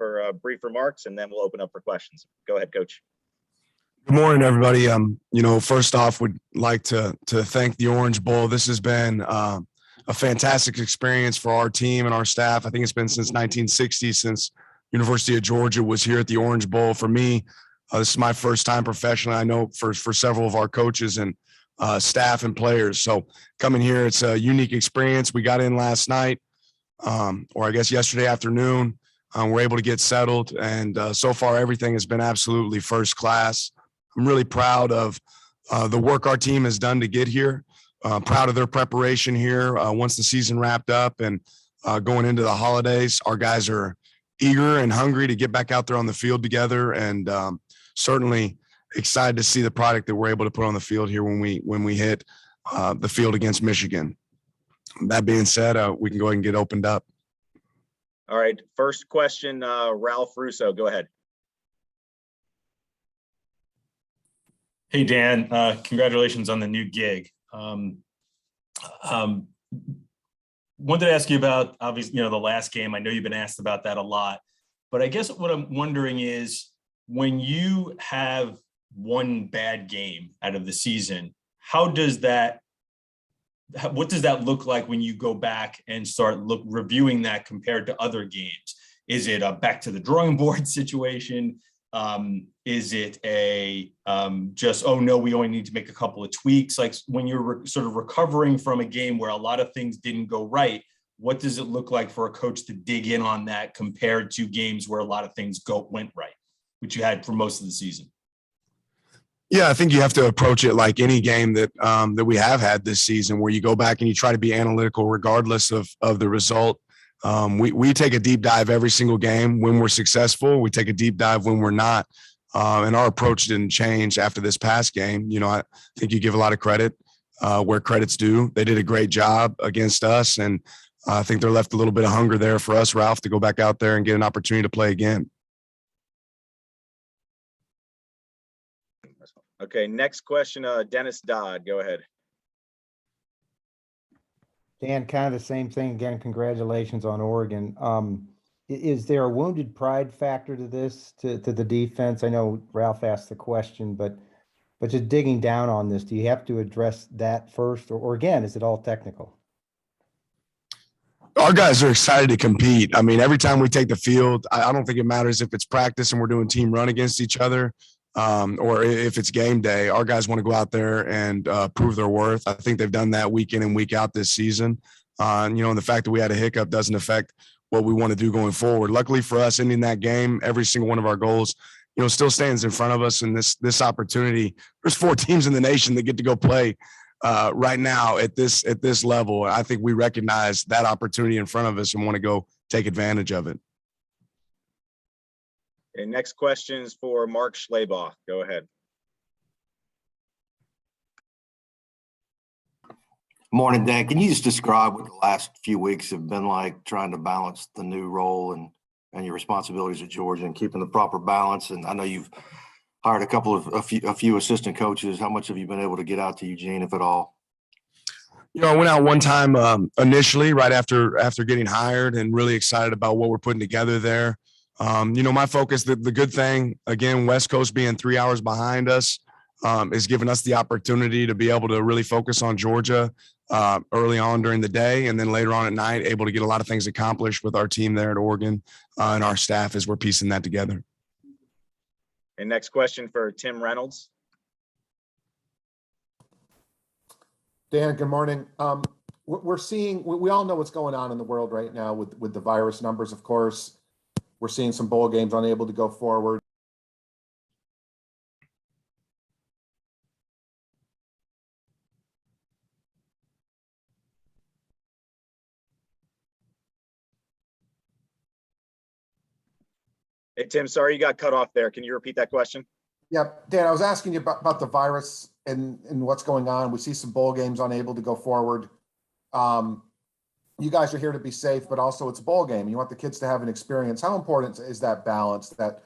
for brief remarks, and then we'll open up for questions. Go ahead, Coach. Good morning, everybody. First off, would like to thank the Orange Bowl. This has been a fantastic experience for our team and our staff. I think it's been since 1960, since University of Georgia was here at the Orange Bowl. For me, this is my first time professionally. I know for several of our coaches and staff and players. So coming here, it's a unique experience. We got in last night, or I guess yesterday afternoon. We're able to get settled, and so far everything has been absolutely first class. I'm really proud of the work our team has done to get here. Proud of their preparation here. Once the season wrapped up and going into the holidays, our guys are eager and hungry to get back out there on the field together, and certainly excited to see the product that we're able to put on the field here when we hit the field against Michigan. That being said, we can go ahead and get opened up. All right. First question, Ralph Russo. Go ahead. Hey, Dan, congratulations on the new gig. Wanted to ask you about, obviously, the last game. I know you've been asked about that a lot, but I guess what I'm wondering is, when you have one bad game out of the season, what does that look like when you go back and start reviewing that compared to other games? Is it a back to the drawing board situation? Is it a just, oh no, we only need to make a couple of tweaks? Like, when you're sort of recovering from a game where a lot of things didn't go right, what does it look like for a coach to dig in on that compared to games where a lot of things went right, which you had for most of the season? Yeah, I think you have to approach it like any game that we have had this season, where you go back and you try to be analytical regardless of the result. We take a deep dive every single game. When we're successful, we take a deep dive when we're not. And our approach didn't change after this past game. I think you give a lot of credit where credit's due. They did a great job against us, and I think they're left a little bit of hunger there for us, Ralph, to go back out there and get an opportunity to play again. Okay, next question, Dennis Dodd. Go ahead. Dan, kind of the same thing again. Congratulations on Oregon. Is there a wounded pride factor to this, to the defense? I know Ralph asked the question, but just digging down on this, do you have to address that first, or again, is it all technical? Our guys are excited to compete. I mean, every time we take the field, I don't think it matters if it's practice and we're doing team run against each other, or if it's game day. Our guys want to go out there and prove their worth. I think they've done that week in and week out this season. And the fact that we had a hiccup doesn't affect what we want to do going forward. Luckily for us, ending that game, every single one of our goals, still stands in front of us. And this opportunity, there's 4 teams in the nation that get to go play right now at this level. I think we recognize that opportunity in front of us and want to go take advantage of it. Okay, next question is for Mark Schlabach. Go ahead. Morning, Dan. Can you just describe what the last few weeks have been like, trying to balance the new role and your responsibilities at Georgia and keeping the proper balance? And I know you've hired a few assistant coaches. How much have you been able to get out to Eugene, if at all? I went out one time initially, right after getting hired, and really excited about what we're putting together there. My focus, the good thing, again, West Coast being 3 hours behind us, is giving us the opportunity to be able to really focus on Georgia early on during the day, and then later on at night, able to get a lot of things accomplished with our team there at Oregon and our staff as we're piecing that together. And next question for Tim Reynolds. Dan, good morning. We're seeing, we all know what's going on in the world right now with the virus numbers, of course. We're seeing some bowl games unable to go forward. Hey, Tim, sorry you got cut off there. Can you repeat that question? Yeah, Dan, I was asking you about the virus and what's going on. We see some bowl games unable to go forward. You guys are here to be safe, but also it's a bowl game. You want the kids to have an experience. How important is that balance, that,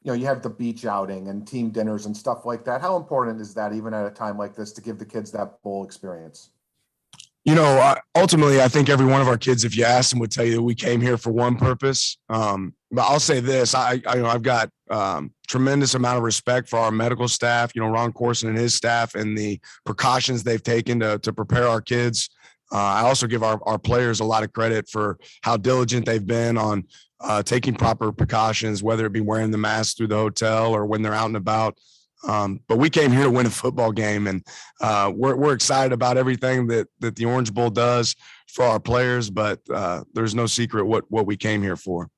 you have the beach outing and team dinners and stuff like that? How important is that, even at a time like this, to give the kids that bowl experience? Ultimately, I think every one of our kids, if you ask them, would tell you that we came here for one purpose. But I'll say this: I've got tremendous amount of respect for our medical staff. Ron Corson and his staff, and the precautions they've taken to prepare our kids. I also give our players a lot of credit for how diligent they've been on taking proper precautions, whether it be wearing the mask through the hotel or when they're out and about. But we came here to win a football game, and we're excited about everything that the Orange Bowl does for our players. But there's no secret what we came here for.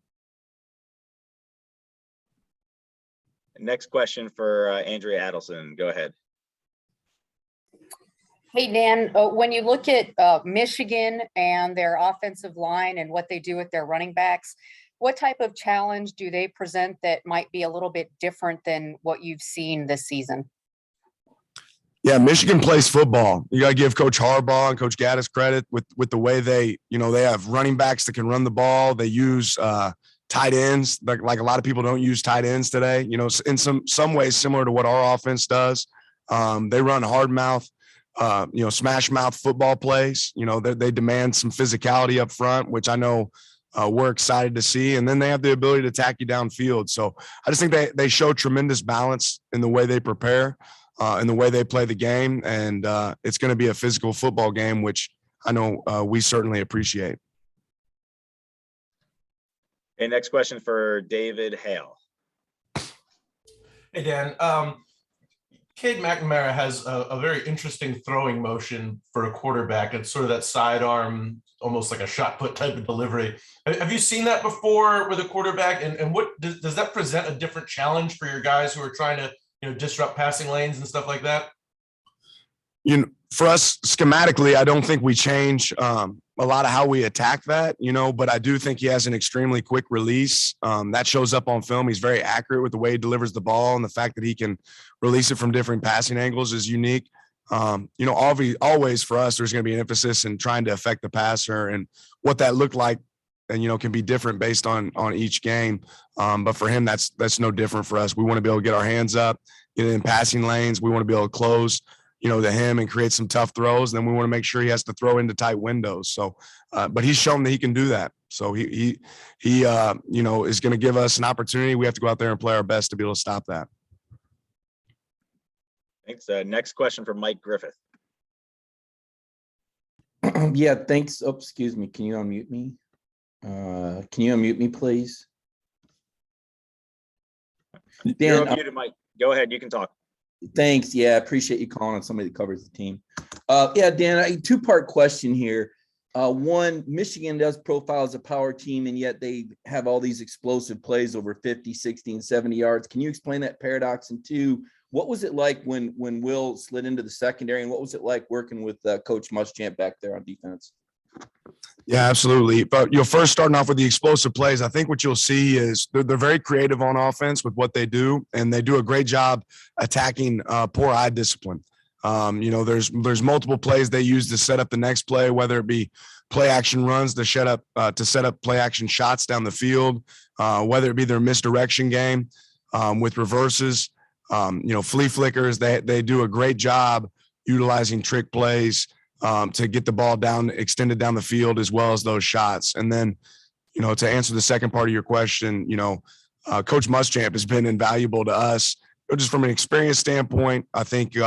Next question for Andrea Adelson. Go ahead. Hey, Dan, when you look at Michigan and their offensive line and what they do with their running backs, what type of challenge do they present that might be a little bit different than what you've seen this season? Yeah, Michigan plays football. You got to give Coach Harbaugh and Coach Gaddis credit with the way they have running backs that can run the ball. They use tight ends like a lot of people don't use tight ends today. In some ways similar to what our offense does. They run hard mouth, smash mouth football plays. They demand some physicality up front, which I know we're excited to see. And then they have the ability to attack you downfield. So I just think they show tremendous balance in the way they prepare, in the way they play the game. And it's going to be a physical football game, which I know we certainly appreciate. Okay, next question for David Hale. Hey, Dan. Cade McNamara has a very interesting throwing motion for a quarterback. It's sort of that sidearm, almost like a shot put type of delivery. Have you seen that before with a quarterback? And what does that present a different challenge for your guys who are trying to disrupt passing lanes and stuff like that? For us schematically, I don't think we change a lot of how we attack that, but I do think he has an extremely quick release. That shows up on film. He's very accurate with the way he delivers the ball, and the fact that he can release it from different passing angles is unique. Always for us, there's going to be an emphasis in trying to affect the passer, and what that looked like, and can be different based on each game. But for him, that's no different for us. We want to be able to get our hands up, get in passing lanes. We want to be able to close to him and create some tough throws. And then we want to make sure he has to throw into tight windows. So, but he's shown that he can do that. So he is going to give us an opportunity. We have to go out there and play our best to be able to stop that. Thanks. Next question for Mike Griffith. Yeah, thanks. Oh, excuse me. Can you unmute me? Can you unmute me, please? Dan, You're unmuted, Mike. Go ahead. You can talk. Thanks. Yeah, I appreciate you calling on somebody that covers the team. Yeah, Dan, a two-part question here. One, Michigan does profile as a power team, and yet they have all these explosive plays over 50, 60, and 70 yards. Can you explain that paradox? And two, what was it like when Will slid into the secondary, and what was it like working with Coach Muschamp back there on defense? Yeah, absolutely. But first starting off with the explosive plays, I think what you'll see is they're very creative on offense with what they do, and they do a great job attacking poor eye discipline. There's multiple plays they use to set up the next play, whether it be play action runs to set up play action shots down the field, whether it be their misdirection game with reverses, flea flickers. They do a great job utilizing trick plays to get the ball extended down the field, as well as those shots. And then, to answer the second part of your question, Coach Muschamp has been invaluable to us, just from an experience standpoint. I think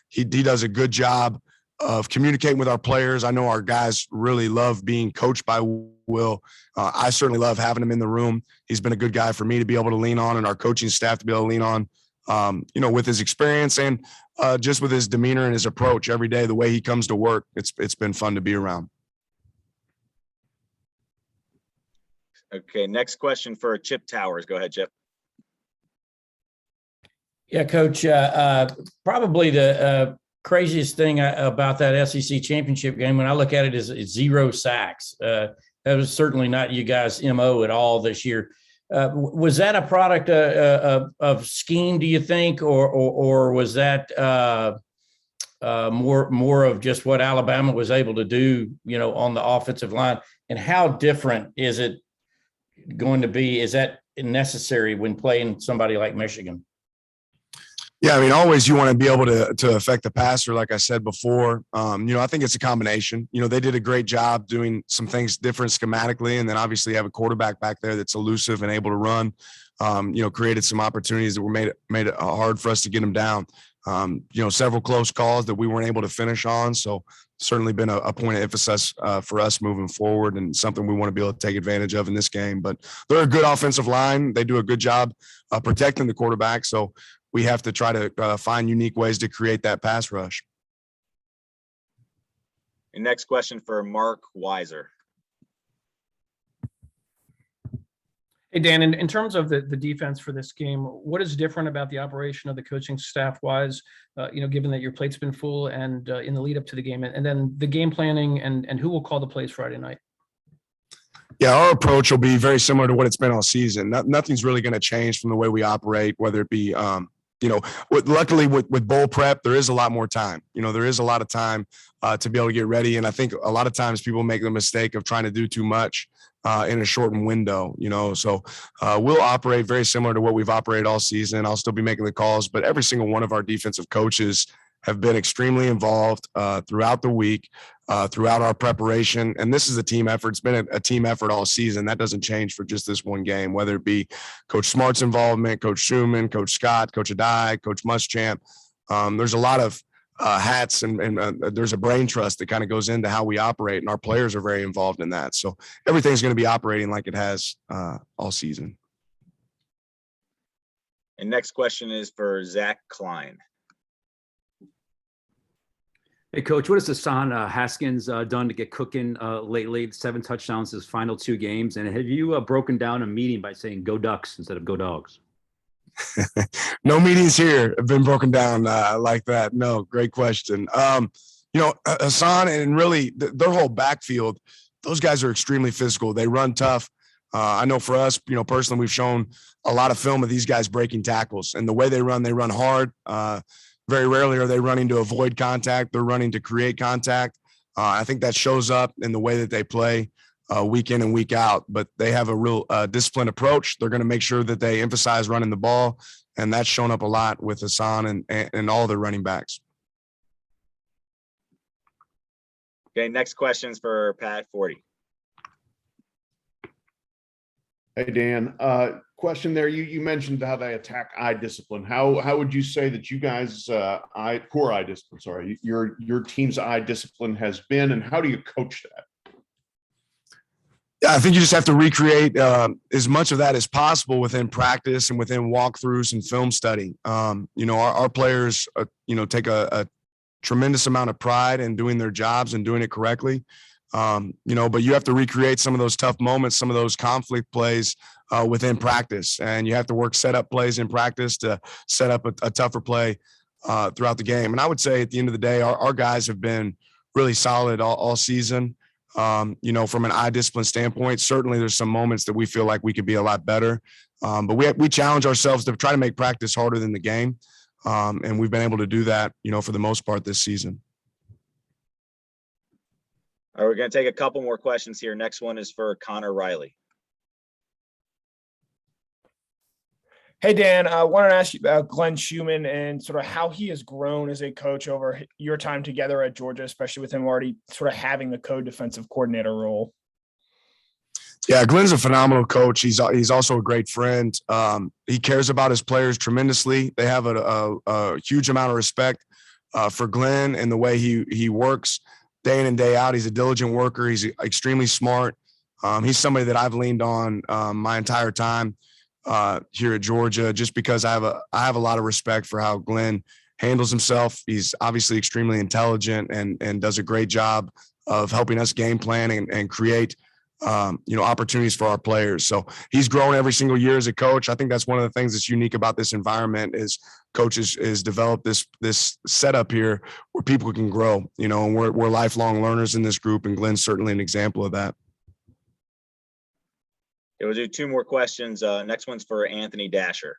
he does a good job of communicating with our players. I know our guys really love being coached by Will. I certainly love having him in the room. He's been a good guy for me to be able to lean on, and our coaching staff to be able to lean on, with his experience and just with his demeanor and his approach every day, the way he comes to work. It's been fun to be around. Okay, next question for Chip Towers. Go ahead, Chip. Yeah, Coach, probably the craziest thing about that SEC championship game, when I look at it, is 0 sacks. That was certainly not you guys' MO at all this year. Was that a product of scheme, do you think, or was that more of just what Alabama was able to do, on the offensive line? And how different is it going to be? Is that necessary when playing somebody like Michigan? Yeah, I mean, always you want to be able to affect the passer, like I said before. I think it's a combination. They did a great job doing some things different schematically, and then obviously you have a quarterback back there that's elusive and able to run. Created some opportunities that were made it hard for us to get them down. Several close calls that we weren't able to finish on. So certainly been a point of emphasis for us moving forward, and something we want to be able to take advantage of in this game. But they're a good offensive line. They do a good job protecting the quarterback. So we have to try to find unique ways to create that pass rush. And next question for Mark Weiser. Hey, Dan, in terms of the defense for this game, what is different about the operation of the coaching staff wise, given that your plate's been full and in the lead up to the game, and then the game planning and who will call the plays Friday night? Yeah, our approach will be very similar to what it's been all season. Nothing's really going to change from the way we operate, whether it be, luckily with bowl prep, there is a lot more time. There is a lot of time to be able to get ready. And I think a lot of times people make the mistake of trying to do too much in a shortened window, so we'll operate very similar to what we've operated all season. I'll still be making the calls, but every single one of our defensive coaches have been extremely involved throughout the week, throughout our preparation. And this is a team effort. It's been a team effort all season. That doesn't change for just this one game, whether it be Coach Smart's involvement, Coach Schumann, Coach Scott, Coach Adai, Coach Muschamp. There's a lot of hats and there's a brain trust that kind of goes into how we operate, and our players are very involved in that. So everything's going to be operating like it has all season. And next question is for Zach Klein. Hey, Coach, what has Hassan Haskins done to get cooking lately? 7 touchdowns his final 2 games. And have you broken down a meeting by saying go Ducks instead of go Dogs? No meetings here have been broken down like that. No, great question. Hassan and really their whole backfield, those guys are extremely physical. They run tough. I know for us, personally, we've shown a lot of film of these guys breaking tackles, and the way they run hard. Very rarely are they running to avoid contact. They're running to create contact. I think that shows up in the way that they play week in and week out, but they have a real disciplined approach. They're going to make sure that they emphasize running the ball, and that's shown up a lot with Hassan and all their running backs. Okay, next question's for Pat Forty. Hey, Dan, question there. You mentioned how they attack eye discipline. How would you say that you guys poor eye discipline, sorry, your team's eye discipline has been, and how do you coach that? Yeah, I think you just have to recreate as much of that as possible within practice and within walkthroughs and film study. Our players, take a tremendous amount of pride in doing their jobs and doing it correctly. But you have to recreate some of those tough moments, some of those conflict plays within practice, and you have to work setup plays in practice to set up a tougher play throughout the game. And I would say at the end of the day, our guys have been really solid all season. From an eye discipline standpoint, certainly there's some moments that we feel like we could be a lot better. But we challenge ourselves to try to make practice harder than the game. And we've been able to do that, for the most part this season. All right, we're going to take a couple more questions here. Next one is for Connor Riley. Hey, Dan, I wanted to ask you about Glenn Schumann and sort of how he has grown as a coach over your time together at Georgia, especially with him already sort of having the co-defensive coordinator role. Yeah, Glenn's a phenomenal coach. He's also a great friend. He cares about his players tremendously. They have a huge amount of respect for Glenn and the way he works day in and day out. He's a diligent worker. He's extremely smart. He's somebody that I've leaned on my entire time here at Georgia, just because I have a lot of respect for how Glenn handles himself. He's obviously extremely intelligent and does a great job of helping us game plan and create opportunities for our players. So he's grown every single year as a coach. I think that's one of the things that's unique about this environment is coaches is developed this setup here where people can grow, and we're lifelong learners in this group, and Glenn's certainly an example of that. We'll do 2 more questions. Next one's for Anthony Dasher.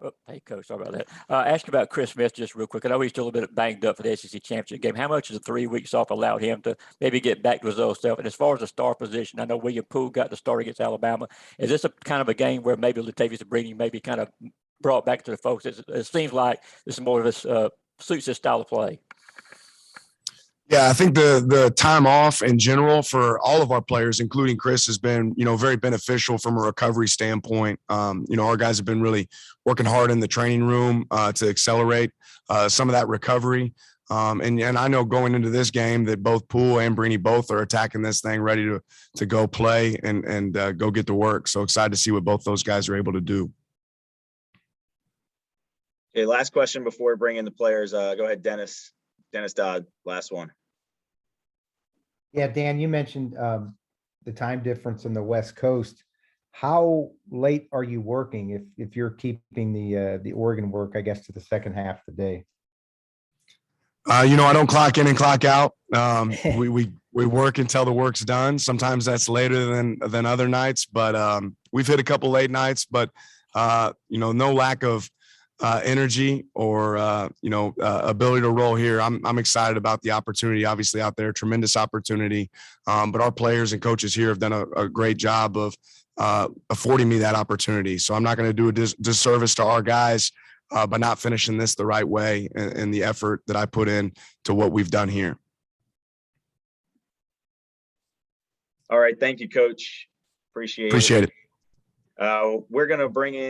Oh, hey, Coach, sorry about that. Ask about Chris Smith just real quick. I know he's still a little bit banged up for the SEC championship game. How much of the 3 weeks off allowed him to maybe get back to his old self? And as far as the star position, I know William Poole got the start against Alabama. Is this a kind of a game where maybe Latavius Brini maybe kind of brought back to the folks? It seems like this is more of this suits his style of play. Yeah, I think the time off in general for all of our players, including Chris, has been, very beneficial from a recovery standpoint. Our guys have been really working hard in the training room to accelerate some of that recovery. And I know going into this game that both Poole and Brini both are attacking this thing, ready to go play and go get to work. So excited to see what both those guys are able to do. Okay, last question before we bring in the players. Go ahead, Dennis. Dennis Dodd, last one. Yeah, Dan, you mentioned the time difference in the West Coast. How late are you working if you're keeping the Oregon work, I guess, to the second half of the day? I don't clock in and clock out. We work until the work's done. Sometimes that's later than other nights, but we've hit a couple late nights, but no lack of energy or ability to roll here. I'm excited about the opportunity, obviously out there, tremendous opportunity. But our players and coaches here have done a great job of affording me that opportunity. So I'm not going to do a disservice to our guys by not finishing this the right way and the effort that I put in to what we've done here. All right. Thank you, Coach. Appreciate it. We're going to bring in